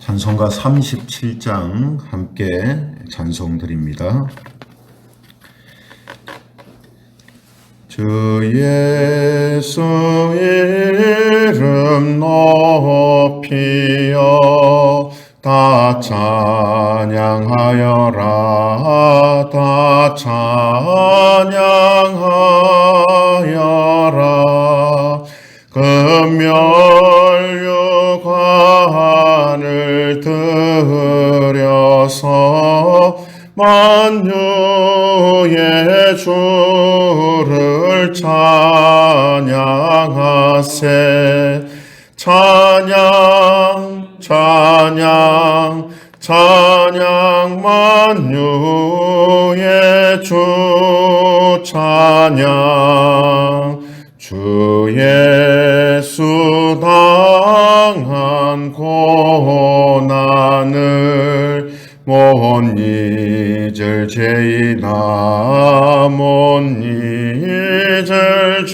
찬송가 37장 함께 찬송 드립니다. 주 예수 이름 높이어 다 찬양하여라, 다 찬양하여라. 금멸류관을 들여서 만유의 주를 찬양하세. 찬양 찬양 찬양 만유의 주 찬양. 주 예수 당한 고난을 못 잊을 죄이나 못 잊을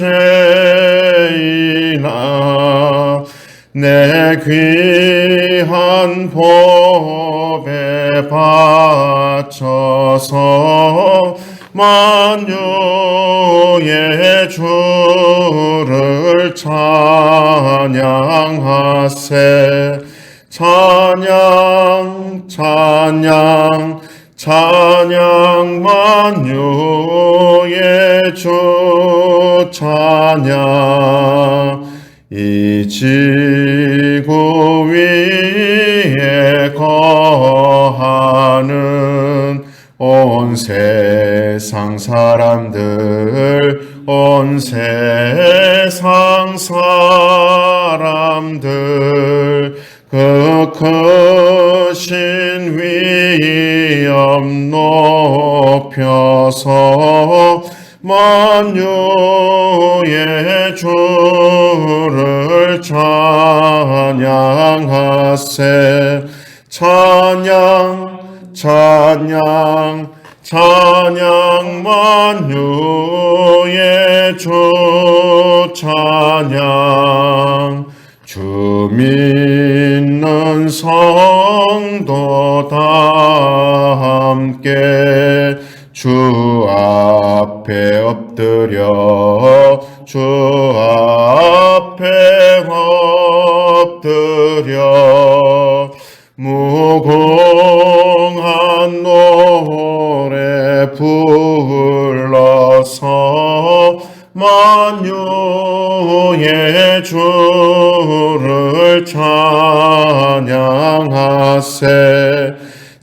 죄이나 내 귀한 법에 바쳐서 만유의 주를 찬양하세. 찬양 찬양 찬양 만유의 주 찬양. 이 지구 위에 거하는 온 세상 사람들, 온 세상 사람들, 그 크신 위엄 높여서 만유의 주를 찬양하세. 찬양 찬양 찬양 만유의 주 찬양. 주 믿는 성도 다 함께 주 앞에 엎드려, 주 앞에 엎드려 무궁한 노래 불러서 만유의 주를 찬양하세.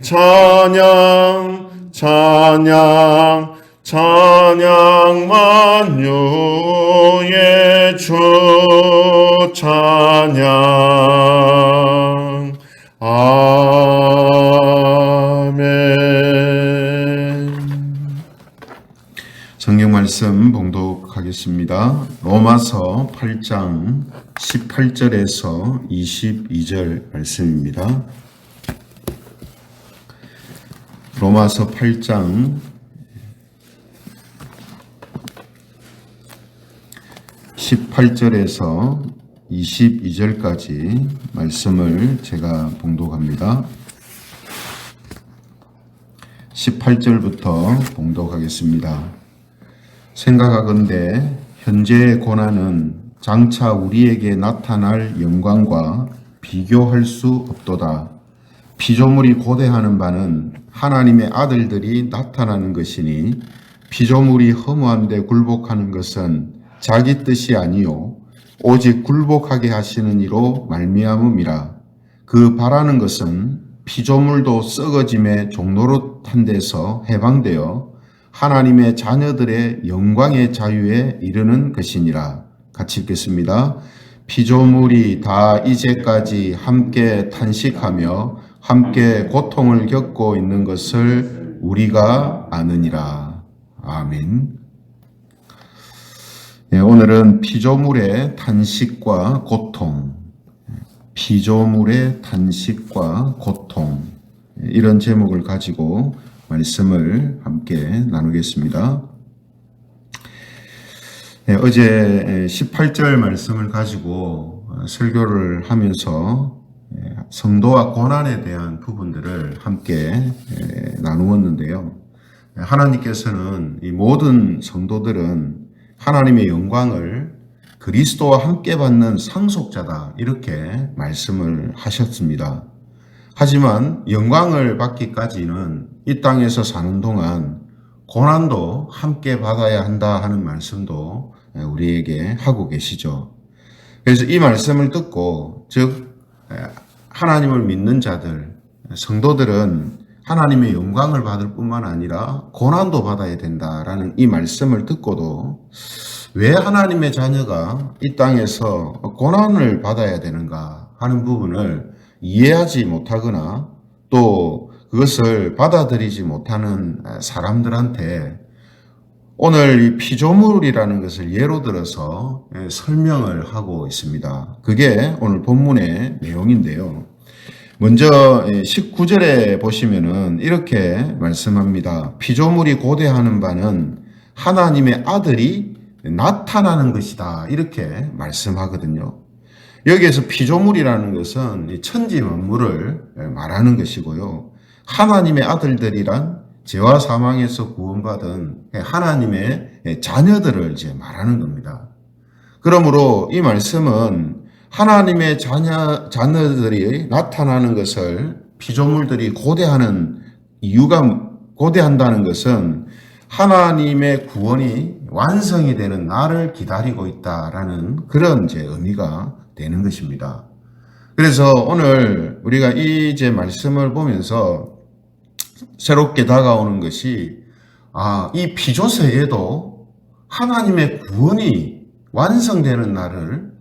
찬양 찬양 찬양 만유의 주 찬양. 아멘. 성경 말씀 봉독하겠습니다. 로마서 8장 18절에서 22절 말씀입니다. 로마서 8장 18절에서 22절까지 말씀을 제가 봉독합니다. 18절부터 봉독하겠습니다. 생각하건대 현재의 고난은 장차 우리에게 나타날 영광과 비교할 수 없도다. 피조물이 고대하는 바는 하나님의 아들들이 나타나는 것이니 피조물이 허무한데 굴복하는 것은 자기 뜻이 아니요 오직 굴복하게 하시는 이로 말미암음이라. 그 바라는 것은 피조물도 썩어짐의 종노릇한 데서 해방되어 하나님의 자녀들의 영광의 자유에 이르는 것이니라. 같이 읽겠습니다. 피조물이 다 이제까지 함께 탄식하며 함께 고통을 겪고 있는 것을 우리가 아느니라. 아멘. 네, 오늘은 피조물의 탄식과 고통, 피조물의 탄식과 고통, 이런 제목을 가지고 말씀을 함께 나누겠습니다. 네, 어제 18절 말씀을 가지고 설교를 하면서 성도와 고난에 대한 부분들을 함께 나누었는데요. 하나님께서는 이 모든 성도들은 하나님의 영광을 그리스도와 함께 받는 상속자다, 이렇게 말씀을 하셨습니다. 하지만 영광을 받기까지는 이 땅에서 사는 동안 고난도 함께 받아야 한다 하는 말씀도 우리에게 하고 계시죠. 그래서 이 말씀을 듣고, 즉 하나님을 믿는 자들, 성도들은 하나님의 영광을 받을 뿐만 아니라 고난도 받아야 된다라는 이 말씀을 듣고도 왜 하나님의 자녀가 이 땅에서 고난을 받아야 되는가 하는 부분을 이해하지 못하거나 또 그것을 받아들이지 못하는 사람들한테 오늘 이 피조물이라는 것을 예로 들어서 설명을 하고 있습니다. 그게 오늘 본문의 내용인데요. 먼저 19절에 보시면은 이렇게 말씀합니다. 피조물이 고대하는 바는 하나님의 아들이 나타나는 것이다, 이렇게 말씀하거든요. 여기에서 피조물이라는 것은 천지 만물을 말하는 것이고요. 하나님의 아들들이란 죄와 사망에서 구원받은 하나님의 자녀들을 이제 말하는 겁니다. 그러므로 이 말씀은 하나님의 자녀들이 나타나는 것을 피조물들이 고대하는 이유가, 고대한다는 것은 하나님의 구원이 완성이 되는 날을 기다리고 있다라는 그런 이제 의미가 되는 것입니다. 그래서 오늘 우리가 이 이제 말씀을 보면서 새롭게 다가오는 것이, 이 피조세계도 하나님의 구원이 완성되는 날을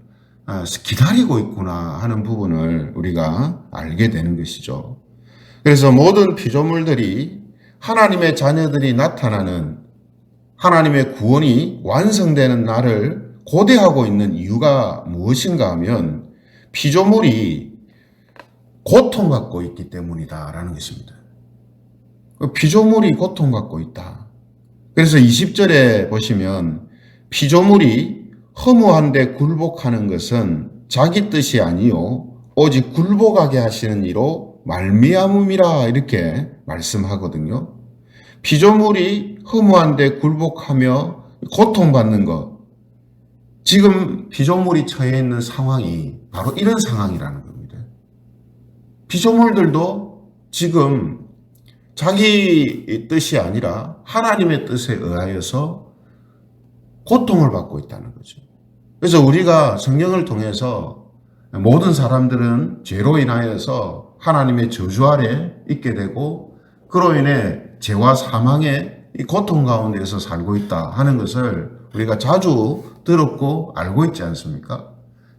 기다리고 있구나 하는 부분을 우리가 알게 되는 것이죠. 그래서 모든 피조물들이 하나님의 자녀들이 나타나는 하나님의 구원이 완성되는 날을 고대하고 있는 이유가 무엇인가 하면 피조물이 고통받고 있기 때문이다라는 것입니다. 피조물이 고통받고 있다. 그래서 20절에 보시면 피조물이 허무한데 굴복하는 것은 자기 뜻이 아니요 오직 굴복하게 하시는 이로 말미암음이라, 이렇게 말씀하거든요. 피조물이 허무한데 굴복하며 고통받는 것, 지금 피조물이 처해 있는 상황이 바로 이런 상황이라는 겁니다. 피조물들도 지금 자기 뜻이 아니라 하나님의 뜻에 의하여서 고통을 받고 있다는 거죠. 그래서 우리가 성경을 통해서 모든 사람들은 죄로 인하여서 하나님의 저주 아래 있게 되고 그로 인해 죄와 사망의 이 고통 가운데서 살고 있다 하는 것을 우리가 자주 들었고 알고 있지 않습니까?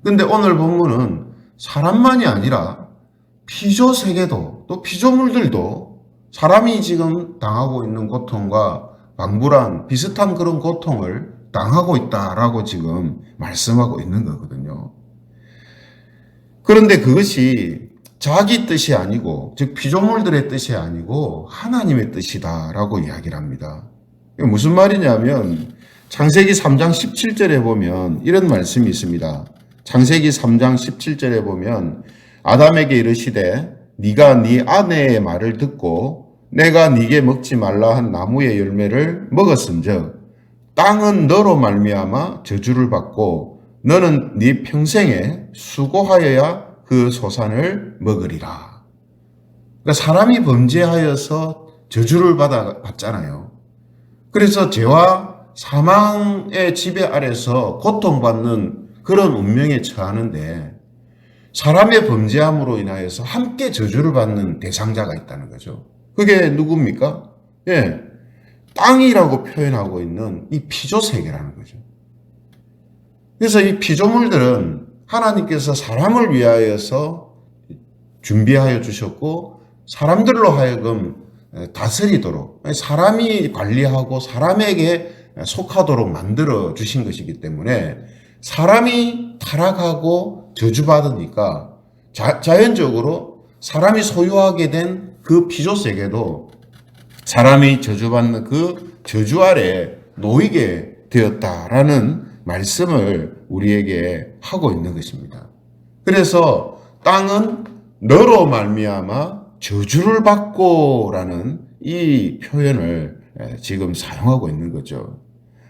근데 오늘 본문은 사람만이 아니라 피조 세계도, 또 피조물들도 사람이 지금 당하고 있는 고통과 방불한 비슷한 그런 고통을 당하고 있다라고 지금 말씀하고 있는 거거든요. 그런데 그것이 자기 뜻이 아니고, 즉 피조물들의 뜻이 아니고 하나님의 뜻이다라고 이야기를 합니다. 이게 무슨 말이냐면 창세기 3장 17절에 보면 이런 말씀이 있습니다. 창세기 3장 17절에 보면 아담에게 이르시되 네가 네 아내의 말을 듣고 내가 네게 먹지 말라 한 나무의 열매를 먹었은즉 땅은 너로 말미암아 저주를 받고 너는 네 평생에 수고하여야 그 소산을 먹으리라. 그러니까 사람이 범죄하여서 저주를 받잖아요. 그래서 죄와 사망의 지배 아래서 고통받는 그런 운명에 처하는데 사람의 범죄함으로 인하여서 함께 저주를 받는 대상자가 있다는 거죠. 그게 누굽니까? 땅이라고 표현하고 있는 이 피조세계라는 거죠. 그래서 이 피조물들은 하나님께서 사람을 위하여서 준비하여 주셨고 사람들로 하여금 다스리도록, 사람이 관리하고 사람에게 속하도록 만들어 주신 것이기 때문에 사람이 타락하고 저주받으니까 자연적으로 사람이 소유하게 된 그 피조세계도 사람이 저주받는 그 저주 아래 놓이게 되었다라는 말씀을 우리에게 하고 있는 것입니다. 그래서 땅은 너로 말미암아 저주를 받고라는 이 표현을 지금 사용하고 있는 거죠.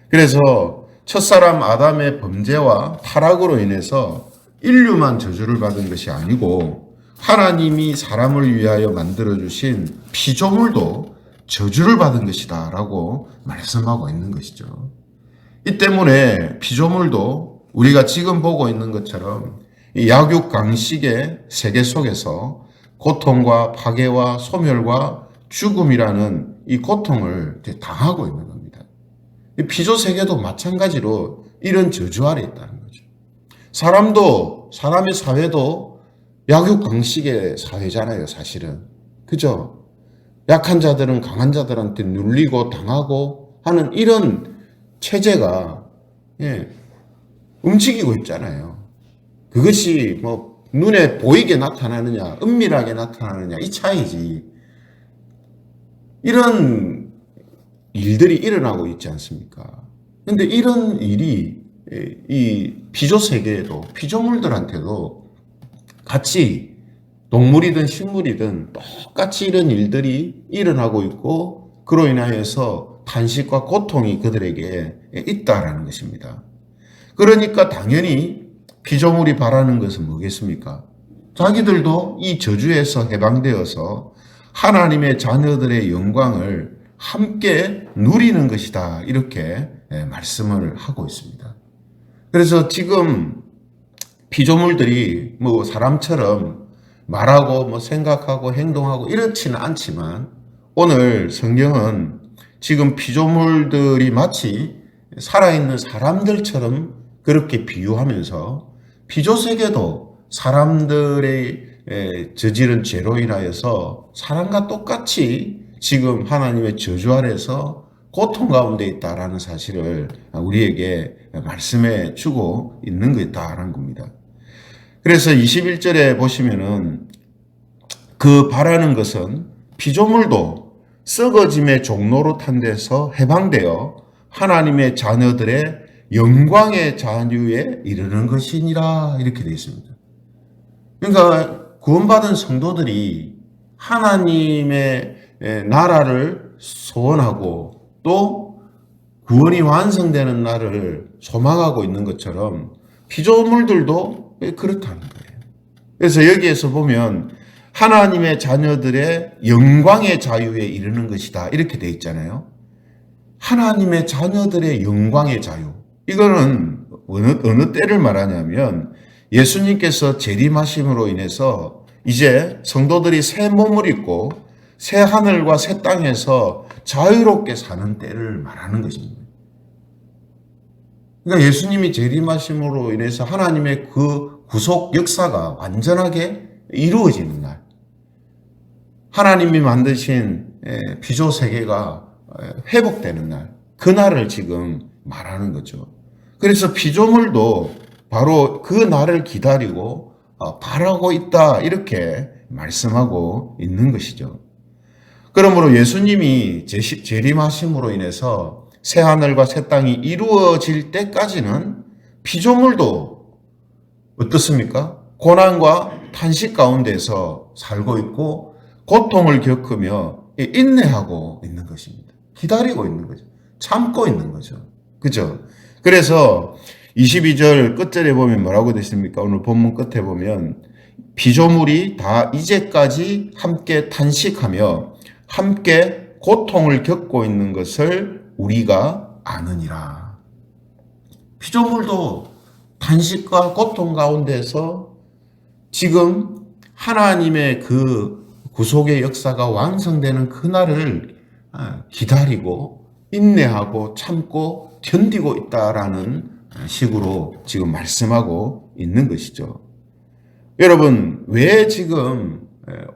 그래서 첫사람 아담의 범죄와 타락으로 인해서 인류만 저주를 받은 것이 아니고 하나님이 사람을 위하여 만들어주신 피조물도 저주를 받은 것이다 라고 말씀하고 있는 것이죠. 이 때문에 피조물도 우리가 지금 보고 있는 것처럼 이 약육강식의 세계 속에서 고통과 파괴와 소멸과 죽음이라는 이 고통을 당하고 있는 겁니다. 이 피조 세계도 마찬가지로 이런 저주 아래 있다는 거죠. 사람의 사회도 약육강식의 사회잖아요, 사실은. 그죠? 약한 자들은 강한 자들한테 눌리고 당하고 하는 이런 체제가 움직이고 있잖아요. 그것이 뭐 눈에 보이게 나타나느냐, 은밀하게 나타나느냐 이 차이지. 이런 일들이 일어나고 있지 않습니까? 근데 이런 일이 이 피조 세계에도 피조물들한테도 같이 동물이든 식물이든 똑같이 이런 일들이 일어나고 있고 그로 인하여서 탄식과 고통이 그들에게 있다라는 것입니다. 그러니까 당연히 피조물이 바라는 것은 뭐겠습니까? 자기들도 이 저주에서 해방되어서 하나님의 자녀들의 영광을 함께 누리는 것이다. 이렇게 말씀을 하고 있습니다. 그래서 지금 피조물들이 뭐 사람처럼 말하고 뭐 생각하고 행동하고 이렇지는 않지만 오늘 성경은 지금 피조물들이 마치 살아있는 사람들처럼 그렇게 비유하면서 피조세계도 사람들의 저지른 죄로 인하여서 사람과 똑같이 지금 하나님의 저주 아래서 고통 가운데 있다라는 사실을 우리에게 말씀해 주고 있는 것이다라는 겁니다. 그래서 21절에 보시면은 그 바라는 것은 피조물도 썩어짐의 종로로 탄 데서 해방되어 하나님의 자녀들의 영광의 자유에 이르는 것이니라 이렇게 되어 있습니다. 그러니까 구원받은 성도들이 하나님의 나라를 소원하고 또 구원이 완성되는 날을 소망하고 있는 것처럼 피조물들도 그렇다는 거예요. 그래서 여기에서 보면 하나님의 자녀들의 영광의 자유에 이르는 것이다 이렇게 되어 있잖아요. 하나님의 자녀들의 영광의 자유. 이거는 어느 때를 말하냐면 예수님께서 재림하심으로 인해서 이제 성도들이 새 몸을 입고 새 하늘과 새 땅에서 자유롭게 사는 때를 말하는 것입니다. 그러니까 예수님이 재림하심으로 인해서 하나님의 그 구속 역사가 완전하게 이루어지는 날. 하나님이 만드신 피조 세계가 회복되는 날. 그날을 지금 말하는 거죠. 그래서 피조물도 바로 그 날을 기다리고 바라고 있다 이렇게 말씀하고 있는 것이죠. 그러므로 예수님이 재림하심으로 인해서 새하늘과 새 땅이 이루어질 때까지는 피조물도 어떻습니까? 고난과 탄식 가운데서 살고 있고 고통을 겪으며 인내하고 있는 것입니다. 기다리고 있는 거죠. 참고 있는 거죠. 그죠? 그래서 22절 끝절에 보면 뭐라고 되십니까? 오늘 본문 끝에 보면 피조물이 다 이제까지 함께 탄식하며 함께 고통을 겪고 있는 것을 우리가 아느니라. 피조물도 탄식과 고통 가운데서 지금 하나님의 그 구속의 역사가 완성되는 그날을 기다리고 인내하고 참고 견디고 있다라는 식으로 지금 말씀하고 있는 것이죠. 여러분, 왜 지금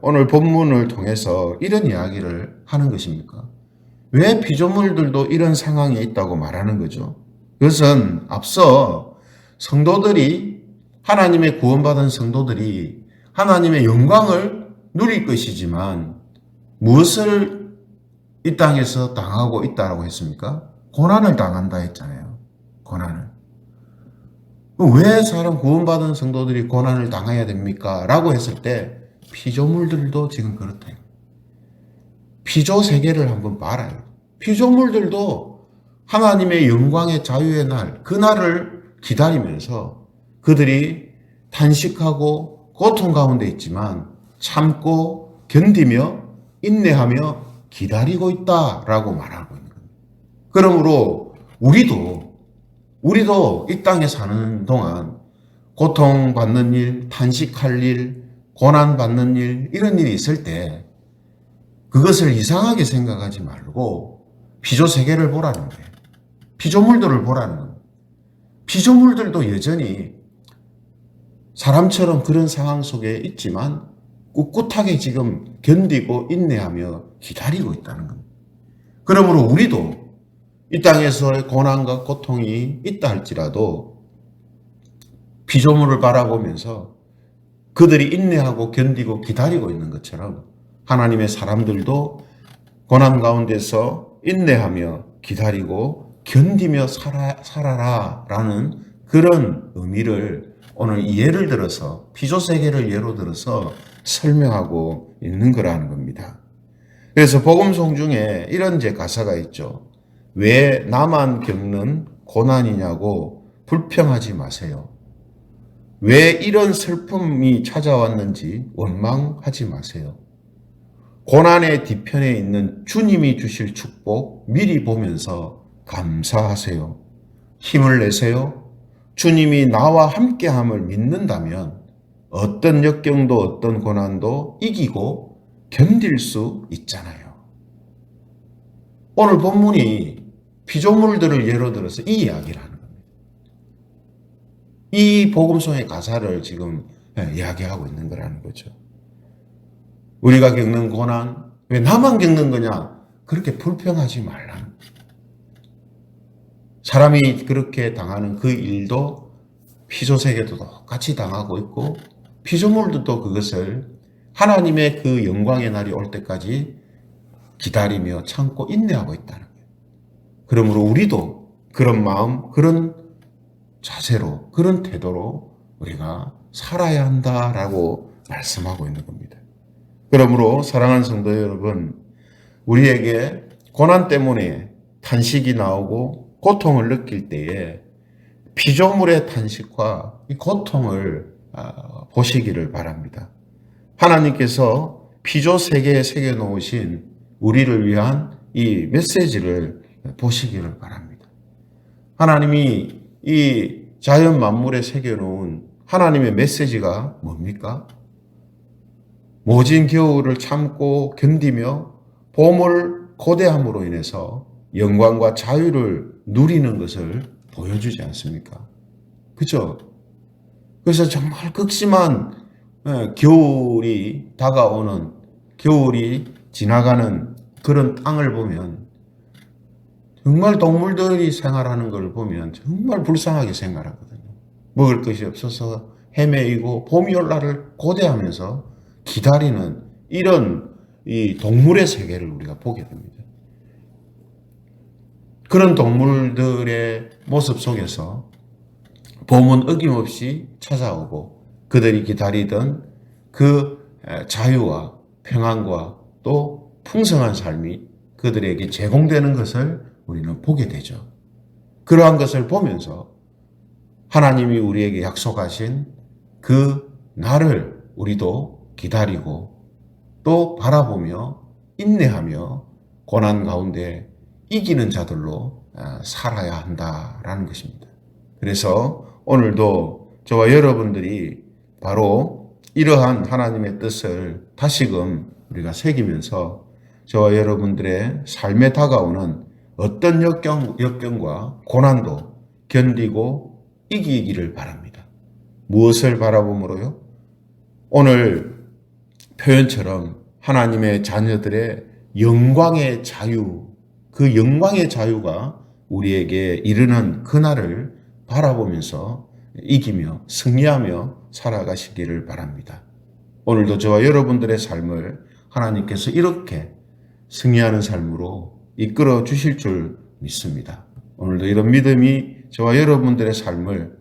오늘 본문을 통해서 이런 이야기를 하는 것입니까? 왜 피조물들도 이런 상황에 있다고 말하는 거죠? 그것은 앞서 성도들이 하나님의 구원받은 성도들이 하나님의 영광을 누릴 것이지만 무엇을 이 땅에서 당하고 있다고 했습니까? 고난을 당한다 했잖아요. 고난을. 왜 사람 구원받은 성도들이 고난을 당해야 됩니까? 라고 했을 때 피조물들도 지금 그렇다. 피조 세계를 한번 봐라요. 피조물들도 하나님의 영광의 자유의 날, 그날을 기다리면서 그들이 탄식하고 고통 가운데 있지만 참고 견디며 인내하며 기다리고 있다라고 말하고 있는 겁니다. 그러므로 우리도 이 땅에 사는 동안 고통받는 일, 탄식할 일, 고난받는 일, 이런 일이 있을 때 그것을 이상하게 생각하지 말고 피조 세계를 보라는 거예요. 피조물들을 보라는 겁니다. 피조물들도 여전히 사람처럼 그런 상황 속에 있지만 꿋꿋하게 지금 견디고 인내하며 기다리고 있다는 겁니다. 그러므로 우리도 이 땅에서의 고난과 고통이 있다 할지라도 피조물을 바라보면서 그들이 인내하고 견디고 기다리고 있는 것처럼 하나님의 사람들도 고난 가운데서 인내하며 기다리고 견디며 살아라라는 그런 의미를 오늘 이 예를 들어서 피조세계를 예로 들어서 설명하고 있는 거라는 겁니다. 그래서 복음송 중에 이런 가사가 있죠. 왜 나만 겪는 고난이냐고 불평하지 마세요. 왜 이런 슬픔이 찾아왔는지 원망하지 마세요. 고난의 뒤편에 있는 주님이 주실 축복 미리 보면서 감사하세요. 힘을 내세요. 주님이 나와 함께함을 믿는다면 어떤 역경도 어떤 고난도 이기고 견딜 수 있잖아요. 오늘 본문이 피조물들을 예로 들어서 이 이야기를 하는 겁니다. 이 복음송의 가사를 지금 이야기하고 있는 거라는 거죠. 우리가 겪는 고난, 왜 나만 겪는 거냐? 그렇게 불평하지 말라는 거죠. 사람이 그렇게 당하는 그 일도 피조세계도 똑같이 당하고 있고 피조물들도 그것을 하나님의 그 영광의 날이 올 때까지 기다리며 참고 인내하고 있다는 거예요. 그러므로 우리도 그런 마음, 그런 자세로, 그런 태도로 우리가 살아야 한다라고 말씀하고 있는 겁니다. 그러므로 사랑하는 성도 여러분, 우리에게 고난 때문에 탄식이 나오고 고통을 느낄 때에 피조물의 탄식과 이 고통을 보시기를 바랍니다. 하나님께서 피조 세계에 새겨놓으신 우리를 위한 이 메시지를 보시기를 바랍니다. 하나님이 이 자연 만물에 새겨놓은 하나님의 메시지가 뭡니까? 모진 겨울을 참고 견디며 봄을 고대함으로 인해서 영광과 자유를 누리는 것을 보여주지 않습니까? 그죠? 그래서 정말 극심한 겨울이 다가오는, 겨울이 지나가는 그런 땅을 보면 정말 동물들이 생활하는 걸 보면 정말 불쌍하게 생활하거든요. 먹을 것이 없어서 헤매이고 봄이 올 날을 고대하면서 기다리는 이런 이 동물의 세계를 우리가 보게 됩니다. 그런 동물들의 모습 속에서 봄은 어김없이 찾아오고 그들이 기다리던 그 자유와 평안과 또 풍성한 삶이 그들에게 제공되는 것을 우리는 보게 되죠. 그러한 것을 보면서 하나님이 우리에게 약속하신 그 날을 우리도 기다리고 또 바라보며 인내하며 고난 가운데 이기는 자들로 살아야 한다라는 것입니다. 그래서 오늘도 저와 여러분들이 바로 이러한 하나님의 뜻을 다시금 우리가 새기면서 저와 여러분들의 삶에 다가오는 어떤 역경과 고난도 견디고 이기기를 바랍니다. 무엇을 바라봄으로요? 오늘 표현처럼 하나님의 자녀들의 영광의 자유, 그 영광의 자유가 우리에게 이르는 그날을 바라보면서 이기며 승리하며 살아가시기를 바랍니다. 오늘도 저와 여러분들의 삶을 하나님께서 이렇게 승리하는 삶으로 이끌어 주실 줄 믿습니다. 오늘도 이런 믿음이 저와 여러분들의 삶을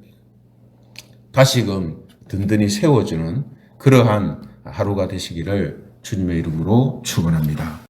다시금 든든히 세워주는 그러한 하루가 되시기를 주님의 이름으로 축원합니다.